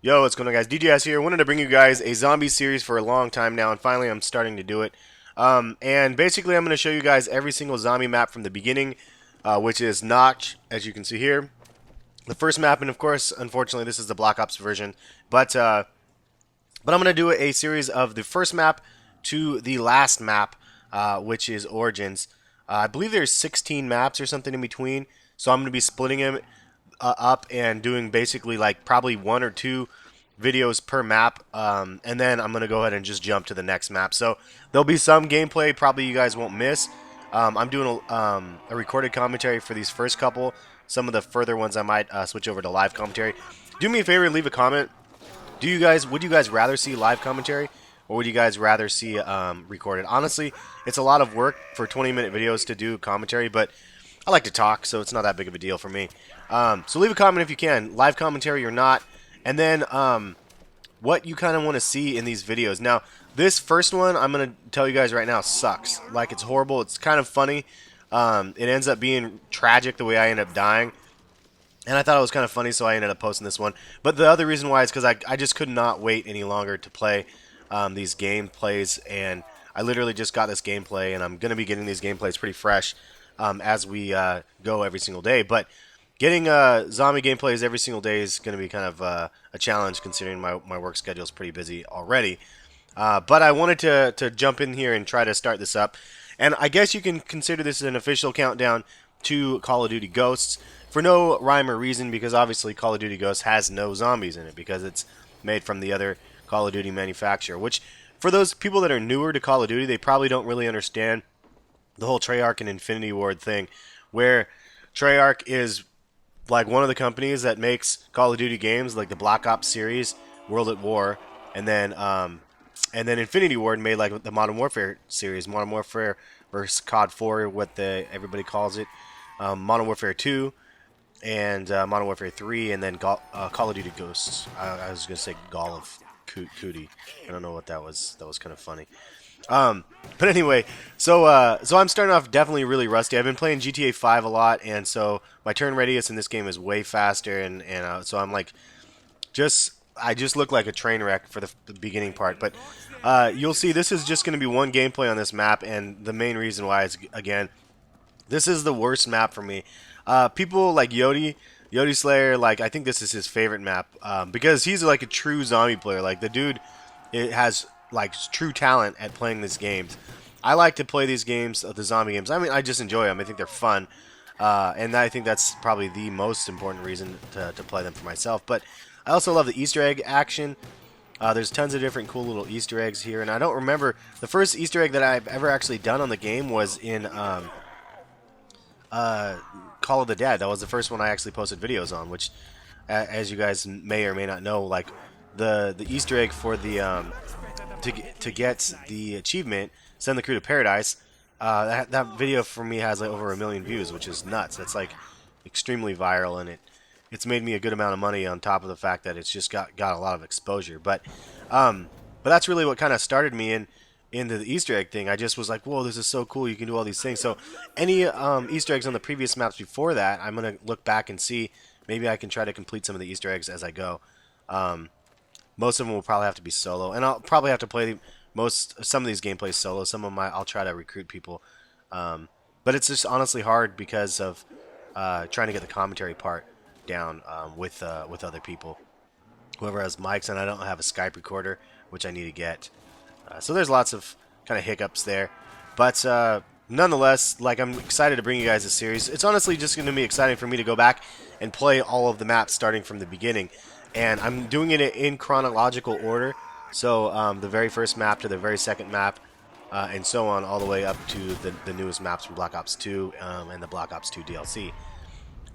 Yo, what's going on, guys? DJS here. Wanted to bring you guys a zombie series for a long time now, and finally I'm starting to do it. And basically I'm going to show you guys every single zombie map from the beginning, which is Nacht, as you can see here. The first map, and of course, unfortunately, this is the Black Ops version. But I'm going to do a series of the first map to the last map, which is Origins. I believe there's 16 maps or something in between, so I'm going to be splitting them up and doing basically like probably one or two videos per map, and then I'm gonna go ahead and just jump to the next map. So there'll be some gameplay probably you guys won't miss. I'm doing a recorded commentary for these first couple. Some of the further ones I might switch over to live commentary. Do me a favor, leave a comment. Would you guys rather see live commentary, or would you guys rather see recorded? Honestly, it's a lot of work for 20-minute videos to do commentary, but I like to talk, so it's not that big of a deal for me. So leave a comment if you can, live commentary or not, and then what you kind of want to see in these videos. Now, this first one, I'm going to tell you guys right now, sucks. Like, it's horrible. It's kind of funny. It ends up being tragic the way I end up dying. And I thought it was kind of funny, so I ended up posting this one. But the other reason why is because I just could not wait any longer to play these gameplays. And I literally just got this gameplay, and I'm going to be getting these gameplays pretty fresh as we go every single day. But getting zombie gameplays every single day is going to be kind of a challenge, considering my work schedule is pretty busy already. But I wanted to jump in here and try to start this up. And I guess you can consider this an official countdown to Call of Duty Ghosts for no rhyme or reason, because obviously Call of Duty Ghosts has no zombies in it because it's made from the other Call of Duty manufacturer. Which, for those people that are newer to Call of Duty, they probably don't really understand the whole Treyarch and Infinity Ward thing, where Treyarch is like one of the companies that makes Call of Duty games like the Black Ops series, World at War, and then Infinity Ward made like the Modern Warfare series, Modern Warfare versus COD 4, what everybody calls it, Modern Warfare 2, and Modern Warfare 3, and then Call of Duty Ghosts. I was gonna say Gall of Cootie. I don't know what that was. That was kind of funny. But anyway, so I'm starting off definitely really rusty. I've been playing GTA 5 a lot, and so my turn radius in this game is way faster, and so I'm like, I just look like a train wreck for the beginning part. But you'll see this is just going to be one gameplay on this map, and the main reason why is, again, this is the worst map for me. People like Yodi Slayer, like, I think this is his favorite map, because he's like a true zombie player. Like, the dude has like true talent at playing these games. I like to play these games, the zombie games. I mean, I just enjoy them. I think they're fun, and I think that's probably the most important reason to play them for myself. But I also love the Easter egg action. There's tons of different cool little Easter eggs here, and I don't remember the first Easter egg that I've ever actually done on the game was in Call of the Dead. That was the first one I actually posted videos on, which, as you guys may or may not know, like the Easter egg for the to get the achievement, send the crew to paradise. That video for me has like over 1 million views, which is nuts. That's like extremely viral, and it's made me a good amount of money on top of the fact that it's just got a lot of exposure. But that's really what kind of started me into the Easter egg thing. I just was like, whoa, this is so cool. You can do all these things. So any Easter eggs on the previous maps before that, I'm gonna look back and see. Maybe I can try to complete some of the Easter eggs as I go. Most of them will probably have to be solo, and I'll probably have to play some of these gameplays solo. Some of them I'll try to recruit people, but it's just honestly hard because of trying to get the commentary part down with other people. Whoever has mics, and I don't have a Skype recorder, which I need to get. So there's lots of kind of hiccups there, but nonetheless, like, I'm excited to bring you guys a series. It's honestly just going to be exciting for me to go back and play all of the maps starting from the beginning. And I'm doing it in chronological order, so the very first map to the very second map, and so on, all the way up to the newest maps from Black Ops 2 and the Black Ops 2 DLC.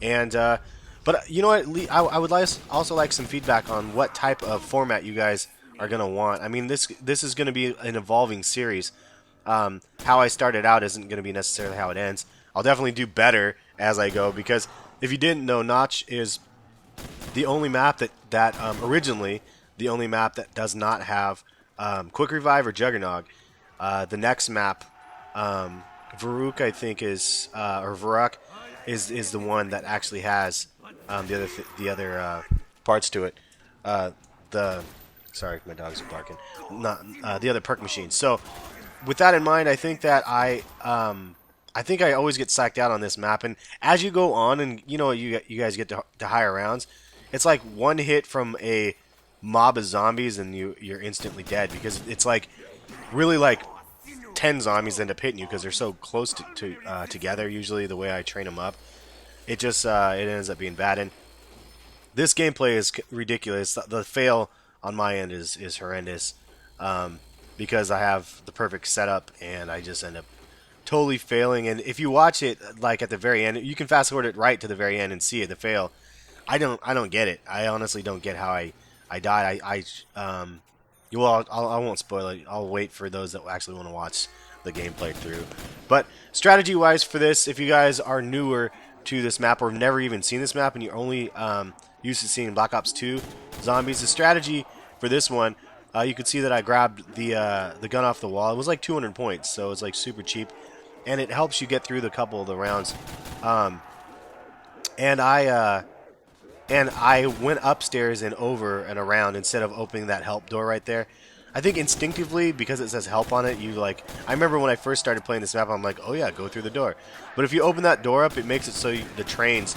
And but you know what? I would also like some feedback on what type of format you guys are gonna want. I mean, this is gonna be an evolving series. How I started out isn't gonna be necessarily how it ends. I'll definitely do better as I go, because if you didn't know, Notch is the only map that originally the only map that does not have quick revive or juggernog. The next map, Verruckt, I think is or Verruckt is the one that actually has the other parts to it. sorry, my dog's barking. Not the other perk machines. So with that in mind, I think that I think I always get psyched out on this map, and as you go on, and you know you guys get to higher rounds, it's like one hit from a mob of zombies and you're instantly dead, because it's like really like 10 zombies end up hitting you because they're so close to together. Usually the way I train them up, it just it ends up being bad. And this gameplay is ridiculous. The fail on my end is horrendous, because I have the perfect setup and I just end up totally failing. And if you watch it like at the very end, you can fast forward it right to the very end and see it, the fail. I don't get it. I honestly don't get how I died. Well, I won't spoil it. I'll wait for those that actually want to watch the gameplay through. But strategy wise for this, if you guys are newer to this map or have never even seen this map and you're only used to seeing Black Ops 2 zombies, the strategy for this one, you could see that I grabbed the gun off the wall. It was like 200 points, so it's like super cheap, and it helps you get through the couple of the rounds. And I went upstairs and over and around instead of opening that help door right there. I think instinctively, because it says help on it, you like... I remember when I first started playing this map, I'm like, oh yeah, go through the door. But if you open that door up, it makes it so the trains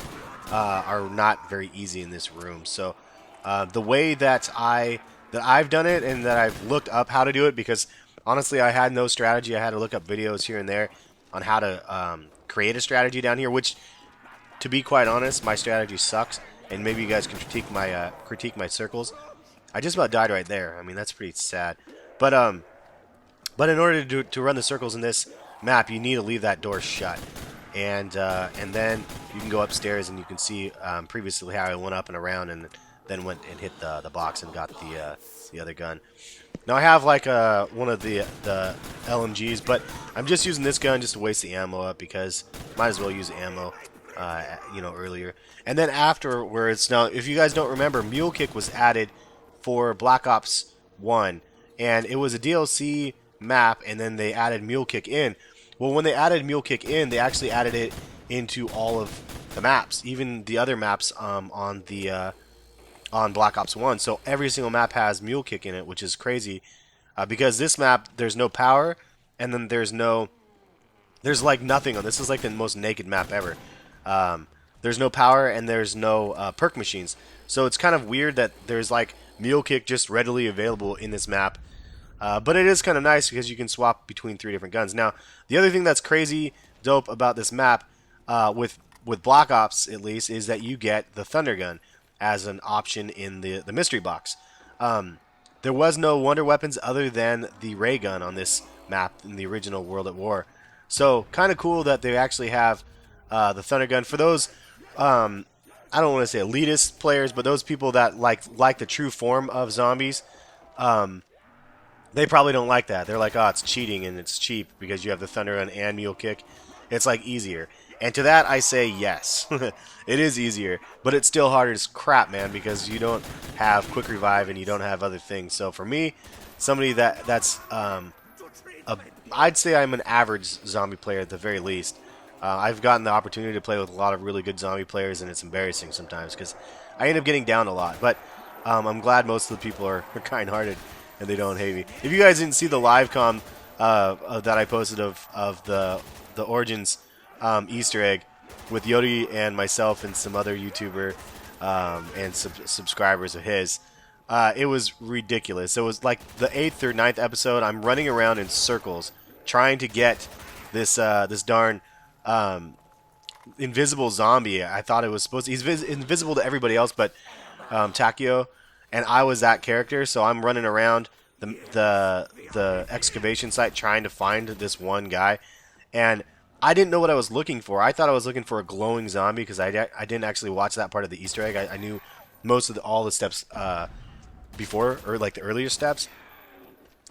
are not very easy in this room. So the way that I've done it, and that I've looked up how to do it, because honestly I had no strategy. I had to look up videos here and there on how to create a strategy down here, which, to be quite honest, my strategy sucks. And maybe you guys can critique my circles. I just about died right there. I mean, that's pretty sad. But in order to run the circles in this map, you need to leave that door shut. And then you can go upstairs and you can see previously how I went up and around and then went and hit the box and got the other gun. Now I have like one of the LMGs, but I'm just using this gun just to waste the ammo up, because might as well use ammo. You know, earlier. And then afterwards, now if you guys don't remember, Mule Kick was added for Black Ops 1, and it was a DLC map, and then they added Mule Kick in. Well, when they added Mule Kick in, they actually added it into all of the maps, even the other maps on Black Ops 1. So every single map has Mule Kick in it, which is crazy, because this map, there's no power, and then there's like nothing on this. Is like the most naked map ever. There's no power and there's no perk machines. So it's kind of weird that there's like Mule Kick just readily available in this map. But it is kind of nice because you can swap between 3 different guns. Now, the other thing that's crazy dope about this map, with Black Ops at least, is that you get the Thunder Gun as an option in the mystery box. There was no wonder weapons other than the ray gun on this map in the original World at War. So kind of cool that they actually have the Thunder Gun. For those, I don't want to say elitist players, but those people that like the true form of zombies, they probably don't like that. They're like, oh, it's cheating and it's cheap because you have the Thunder Gun and Mule Kick. It's like easier. And to that I say yes. It is easier, but it's still harder as crap, man, because you don't have quick revive and you don't have other things. So for me, somebody that's I'd say I'm an average zombie player at the very least. I've gotten the opportunity to play with a lot of really good zombie players, and it's embarrassing sometimes because I end up getting down a lot. But I'm glad most of the people are kind-hearted and they don't hate me. If you guys didn't see the live com that I posted of the Origins Easter egg with Yodi and myself and some other YouTuber and subscribers of his, it was ridiculous. It was like the 8th or 9th episode. I'm running around in circles trying to get this darn invisible zombie. I thought it was supposed to... He's invisible to everybody else but Takio, and I was that character, so I'm running around the excavation site trying to find this one guy, and I didn't know what I was looking for. I thought I was looking for a glowing zombie because I didn't actually watch that part of the Easter egg. I knew most of all the steps before, or like the earlier steps.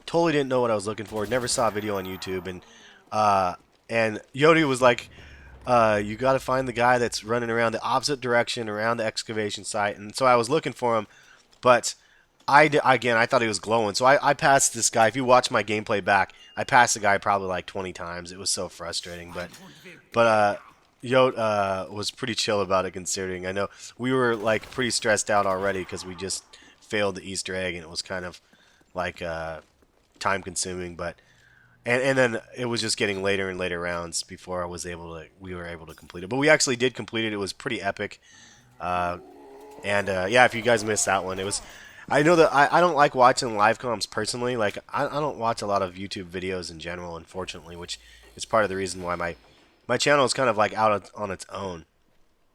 Totally didn't know what I was looking for. Never saw a video on YouTube, and Yodi was like, you got to find the guy that's running around the opposite direction around the excavation site. And so I was looking for him, but I thought he was glowing. So I passed this guy. If you watch my gameplay back, I passed the guy probably like 20 times. It was so frustrating, but Yod was pretty chill about it, considering I know we were like pretty stressed out already because we just failed the Easter egg, and it was kind of like time consuming. But and then it was just getting later and later rounds before we were able to complete it. But we actually did complete it. It was pretty epic. Yeah, if you guys missed that one, it was. I know that I don't like watching live comms personally. Like I don't watch a lot of YouTube videos in general, unfortunately, which is part of the reason why my channel is kind of like out on its own.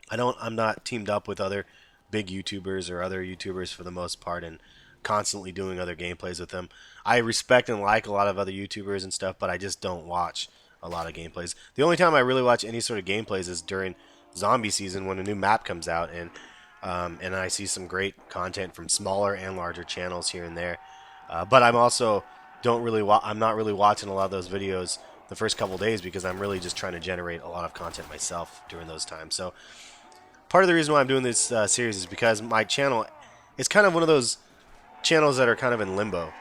I'm not teamed up with other big YouTubers or other YouTubers for the most part, and constantly doing other gameplays with them. I respect and like a lot of other YouTubers and stuff, but I just don't watch a lot of gameplays. The only time I really watch any sort of gameplays is during zombie season when a new map comes out, and I see some great content from smaller and larger channels here and there. But I'm also I'm not really watching a lot of those videos the first couple days because I'm really just trying to generate a lot of content myself during those times. So part of the reason why I'm doing this series is because my channel is kind of one of those channels that are kind of in limbo.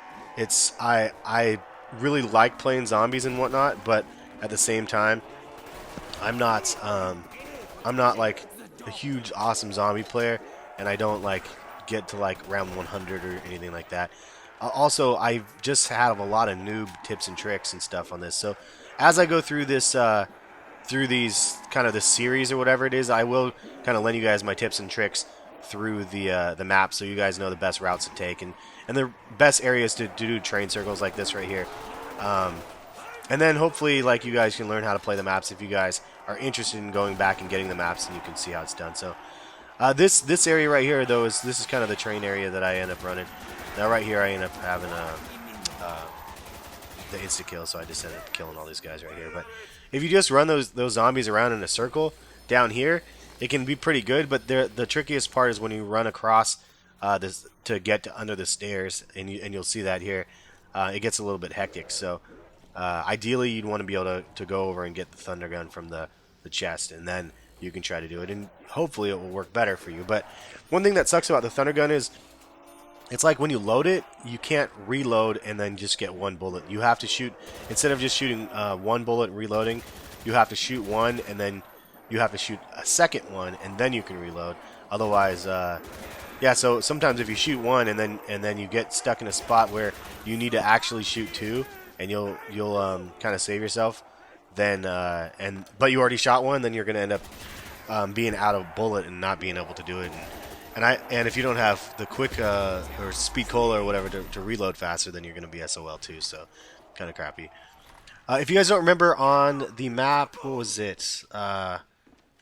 I really like playing zombies and whatnot, but at the same time, I'm not like a huge awesome zombie player, and I don't like get to like round 100 or anything like that. Also, I just have a lot of noob tips and tricks and stuff on this. So as I go through this through these kind of this series or whatever it is, I will kind of lend you guys my tips and tricks through the map, so you guys know the best routes to take and the best areas to do train circles like this right here. And then hopefully, like, you guys can learn how to play the maps if you guys are interested in going back and getting the maps, and you can see how it's done. So this area right here, though, this is kind of the train area that I end up running. Now right here, I end up having the insta kill, so I just ended up killing all these guys right here. But if you just run those zombies around in a circle down here, it can be pretty good. But the trickiest part is when you run across this to get to under the stairs, and you'll see that here. It gets a little bit hectic. So ideally, you'd want to be able to go over and get the thunder gun from the chest, and then you can try to do it, and hopefully it will work better for you. But one thing that sucks about the thunder gun is it's like when you load it, you can't reload and then just get one bullet. You have to shoot, instead of just shooting one bullet and reloading, you have to shoot one, and then you have to shoot a second one, and then you can reload. Otherwise, yeah, so sometimes if you shoot one and then you get stuck in a spot where you need to actually shoot two, and you'll kind of save yourself, then but you already shot one, then you're gonna end up being out of bullet and not being able to do it. And if you don't have the quick or speed cola or whatever to reload faster, then you're gonna be SOL too. So kind of crappy. If you guys don't remember, on the map, what was it?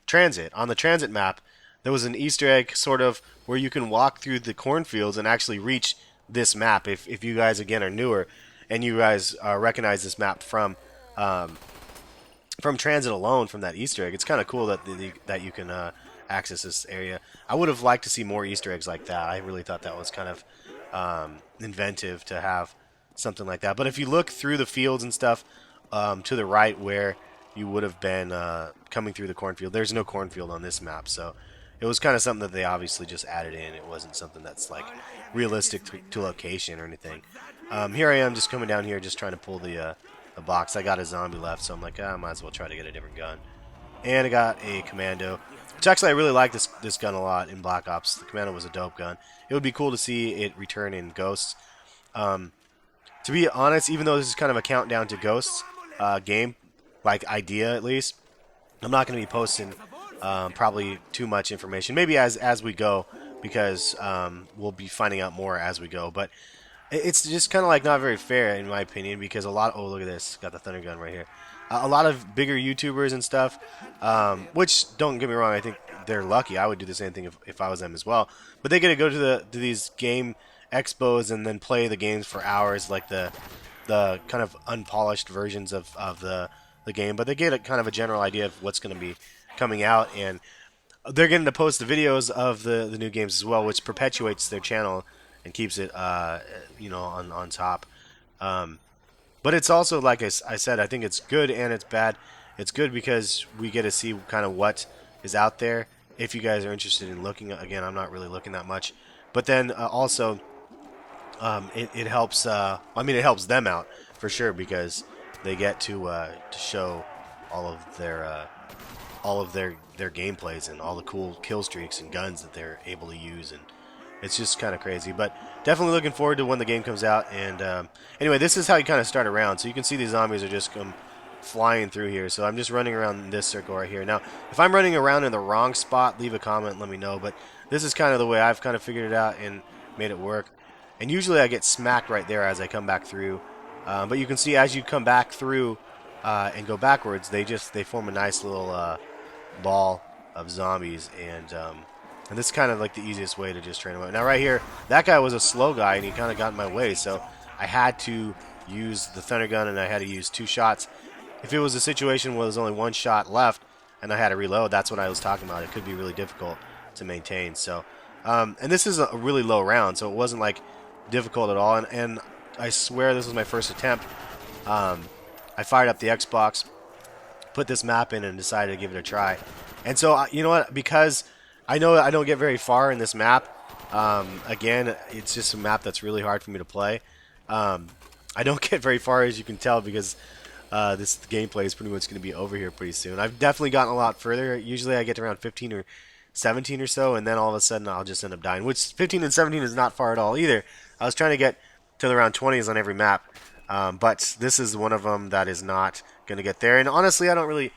Trainzit. On the Trainzit map, there was an Easter egg sort of where you can walk through the cornfields and actually reach this map. If you guys again are newer and you guys recognize this map from Trainzit alone, from that Easter egg, it's kind of cool that you can access this area. I would have liked to see more Easter eggs like that. I really thought that was kind of inventive to have something like that. But if you look through the fields and stuff to the right where you would have been coming through the cornfield, there's no cornfield on this map, so it was kind of something that they obviously just added in. It wasn't something that's like realistic to location or anything. Here I am just coming down here just trying to pull the box. I got a zombie left, so I'm like, I might as well try to get a different gun. And I got a commando, which actually I really like this gun a lot in Black Ops. The commando was a dope gun. It would be cool to see it return in Ghosts. To be honest, even though this is kind of a countdown to Ghosts game, like idea at least, I'm not going to be posting probably too much information. Maybe as we go, because we'll be finding out more as we go. But it's just kind of like not very fair in my opinion, because oh, look at this, got the thunder gun right here. A lot of bigger YouTubers and stuff, which, don't get me wrong, I think they're lucky. I would do the same thing if I was them as well. But they get to go to these game expos and then play the games for hours, like the kind of unpolished versions of the game. But they get kind of a general idea of what's going to be coming out, and they're getting to post the videos of the new games as well, which perpetuates their channel and keeps it on top. But it's also, like I said, I think it's good and it's bad. It's good because we get to see kind of what is out there. If you guys are interested in looking, again, I'm not really looking that much. But then also, it helps. I mean, it helps them out for sure, because they get to show all of their gameplays and all the cool kill streaks and guns that they're able to use, and It's just kind of crazy, but definitely looking forward to when the game comes out. And anyway, this is how you kind of start around. So you can see these zombies are just come flying through here. So I'm just running around this circle right here. Now, if I'm running around in the wrong spot, leave a comment and let me know. But this is kind of the way I've kind of figured it out and made it work. And usually I get smacked right there as I come back through. But you can see as you come back through and go backwards, they form a nice little ball of zombies. And this is kind of like the easiest way to just train them out. Now right here, that guy was a slow guy and he kind of got in my way. So I had to use the thunder gun and I had to use 2 shots. If it was a situation where there's only 1 shot left and I had to reload, that's what I was talking about. It could be really difficult to maintain. So, and this is a really low round, so it wasn't like difficult at all. And I swear this was my first attempt. I fired up the Xbox, put this map in, and decided to give it a try. And so, you know what? Because I know I don't get very far in this map. Again, it's just a map that's really hard for me to play. I don't get very far, as you can tell, because this gameplay is pretty much going to be over here pretty soon. I've definitely gotten a lot further. Usually I get to around 15 or 17 or so, and then all of a sudden I'll just end up dying, which 15 and 17 is not far at all either. I was trying to get to the around 20s on every map, but this is one of them that is not going to get there. And honestly, I don't really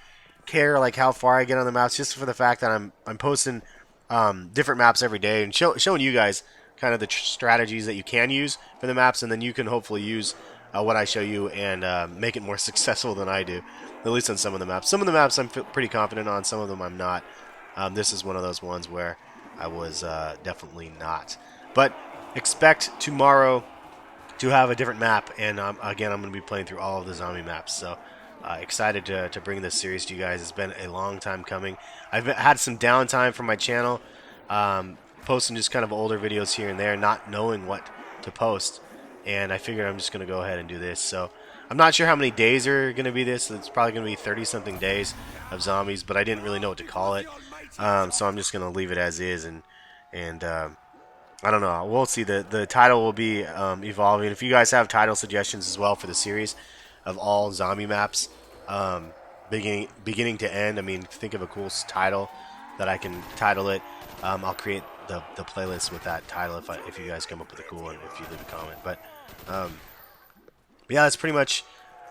care like how far I get on the maps, just for the fact that I'm posting different maps every day and showing you guys kind of the strategies that you can use for the maps, and then you can hopefully use what I show you and make it more successful than I do, at least on some of the maps. Some of the maps I'm pretty confident on, some of them I'm not. This is one of those ones where I was definitely not. But expect tomorrow to have a different map, and again, I'm going to be playing through all of the zombie maps. So excited to bring this series to you guys. It's been a long time coming. I've had some downtime from my channel, posting just kind of older videos here and there, not knowing what to post. And I figured I'm just going to go ahead and do this. So I'm not sure how many days are going to be this. It's probably going to be 30-something days of zombies, but I didn't really know what to call it. So I'm just going to leave it as is. And I don't know. We'll see. The title will be evolving. If you guys have title suggestions as well for the series of all zombie maps, beginning to end, I mean, think of a cool title that I can title it. I'll create the playlist with that title if you guys come up with a cool one, if you leave a comment. But yeah, that's pretty much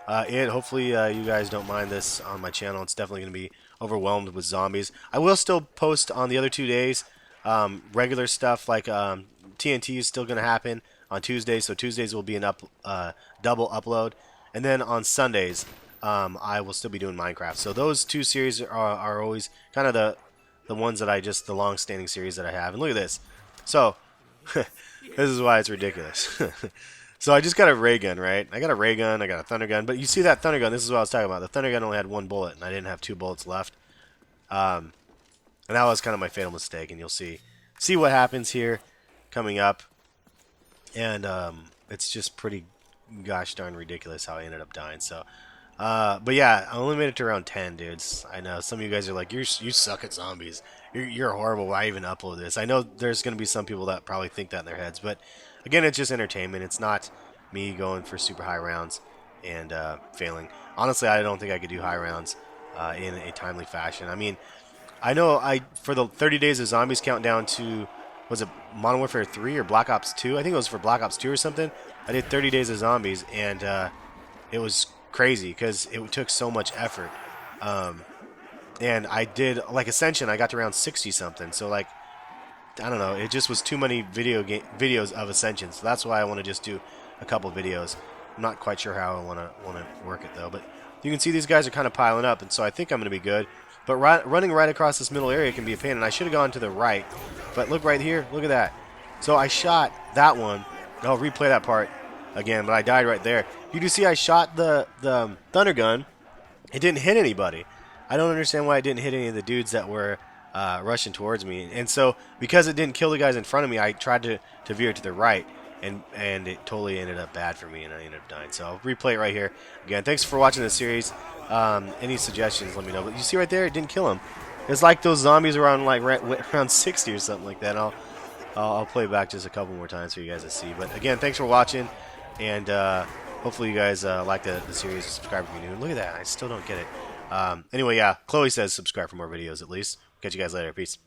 it. Hopefully you guys don't mind this on my channel. It's definitely going to be overwhelmed with zombies. I will still post on the other 2 days regular stuff, like TNT is still going to happen on Tuesdays, so Tuesdays will be an double upload, and then on Sundays I will still be doing Minecraft. So those 2 series are always kind of the ones that the long-standing series that I have. And look at this. So this is why it's ridiculous. So I just got a ray gun, right? I got a ray gun, I got a thunder gun, but you see that thunder gun, this is what I was talking about. The thunder gun only had 1 bullet, and I didn't have 2 bullets left. And that was kind of my fatal mistake, and you'll see what happens here coming up. And it's just pretty gosh darn ridiculous how I ended up dying. So, but yeah, I only made it to around 10, dudes. I know some of you guys are like, you suck at zombies. You're horrible. Why even upload this? I know there's going to be some people that probably think that in their heads, but again, it's just entertainment. It's not me going for super high rounds and failing. Honestly, I don't think I could do high rounds in a timely fashion. I mean, I know for the 30 days of zombies countdown to, was it Modern Warfare 3 or Black Ops 2? I think it was for Black Ops 2 or something. I did 30 days of zombies, and it was crazy because it took so much effort. And I did, like, Ascension, I got to around 60 something. So, like, I don't know, it just was too many videos of Ascension. So that's why I want to just do a couple videos. I'm not quite sure how I want to work it though, but you can see these guys are kind of piling up, and so I think I'm going to be good. But running right across this middle area can be a pain, and I should have gone to the right. But look right here, look at that. So I shot that one. I'll replay that part again, but I died right there. You do see I shot the thunder gun. It didn't hit anybody. I don't understand why it didn't hit any of the dudes that were rushing towards me. And so because it didn't kill the guys in front of me, I tried to veer to the right, and it totally ended up bad for me, and I ended up dying. So I'll replay it right here. Again, thanks for watching this series. Any suggestions, let me know. But you see right there, it didn't kill him. It's like those zombies around around 60 or something like that. I'll play back just a couple more times for you guys to see. But again, thanks for watching, and hopefully you guys like the series and subscribe if you're new. Look at that, I still don't get it. Anyway, yeah, Chloe says subscribe for more videos at least. Catch you guys later. Peace.